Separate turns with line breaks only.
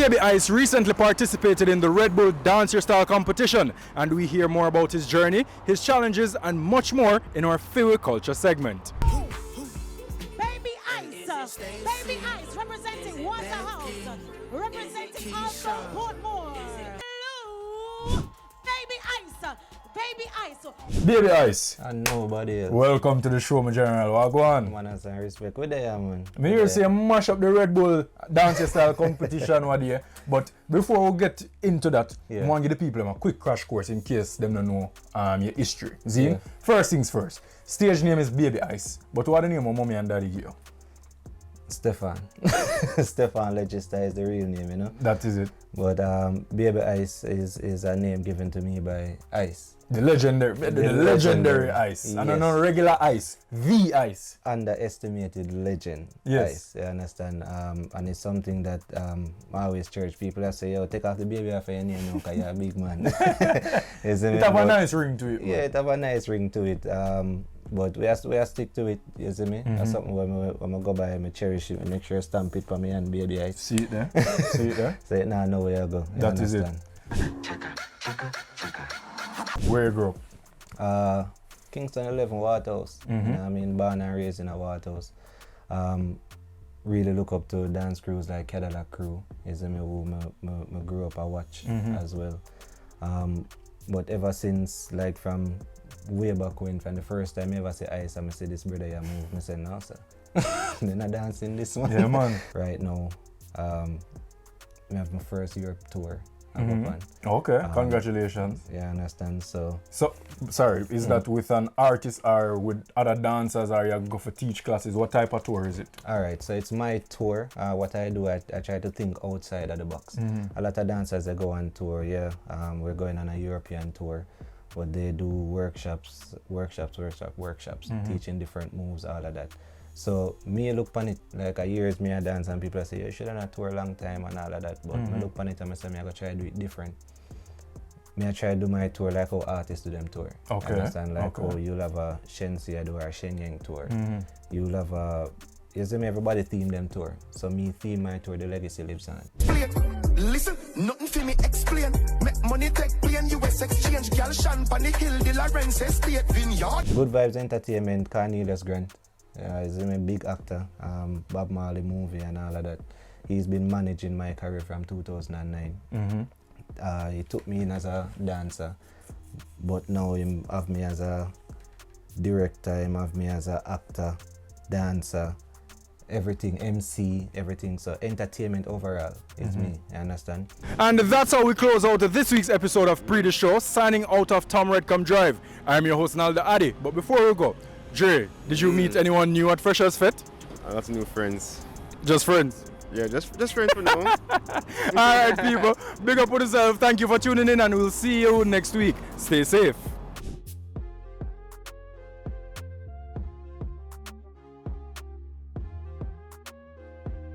Baby Ice recently participated in the Red Bull Dance Your Style competition, and we hear more about his journey, his challenges, and much more in our FiWi Culture segment.
Baby Ice, Baby Ice, representing Waterhouse, representing also Portmore. Hello, Baby Ice, Baby Ice.
Baby Ice.
And nobody else.
Welcome to the show, my general. Wagwan.
Man has some respect. What they are, man?
Me here say mash up the Red Bull Dance Your Style competition what day. But before we get into that, I want to give the people a quick crash course in case them don't know your history. See?
Yeah.
First things first. Stage name is Baby Ice. But what the name of mommy and daddy give you?
Stefan. Stefan Legister is the real name, you know?
That is it.
But Baby Ice is a name given to me by Ice.
The legendary Ice.
Yes.
And not regular Ice. The Ice.
Underestimated legend.
Yes.
Ice, you understand? And it's something that I always church people that say, yo, take off the baby off your name because you're a big man.
It have a nice ring to it.
Yeah, it have a nice ring to it. But we have to stick to it, you see me? That's something where I'm go by, I cherish it, make sure I stamp it for me and Baby Ice.
See it there? See it there?
Say, nah, know where I go. You
That is it. Where you grew up?
Kingston 11 Waterhouse. You know what I mean, born and raised in a Waterhouse. Really look up to dance crews like Cadillac Crew. You see me, who I grew up I watch as well. But ever since, like from way back when, from the first time I ever see Ice and I see this brother you move, I say, no sir. Then I dance in this one.
Yeah, man.
Right now, I have my first Europe tour. On.
Okay, congratulations.
Yeah, I understand. So
sorry, is that with an artist or with other dancers, or you go for teach classes? What type of tour is it?
All right, so it's my tour. What I do, I try to think outside of the box. A lot of dancers, they go on tour, yeah. We're going on a European tour, but they do workshops, teaching different moves, all of that. So me look on it like a years me a dance and people say you should have tour a long time and all of that. But me look on it and I say I go try to do it different. Me I try to do my tour like how artists do them tour.
Okay.
Understand? Like how you'll have a Shensi do or a Shenyang tour. You'll have a you see me everybody theme them tour. So me theme my tour, the legacy lives on it.
Listen, nothing for me explain. Make money take plane, US exchange, girl Shan Panny Hill, the Lawrence Estate Vineyard.
Good Vibes Entertainment, Cornelius Grant. He's a big actor, Bob Marley movie and all of that. He's been managing my career from 2009. He took me in as a dancer, but now he have me as a director, he have me as an actor, dancer, everything, MC, everything. So entertainment overall is me, you understand?
And that's how we close out this week's episode of Pree Dis Show, signing out of Tom Redcom Drive. I'm your host Nalda Addy, but before we go, Dre, did you meet anyone new at Freshers Fete?
Lots of new friends.
Just friends?
Yeah, just friends for now.
Alright people, big up on yourself. Thank you for tuning in and we'll see you next week. Stay safe.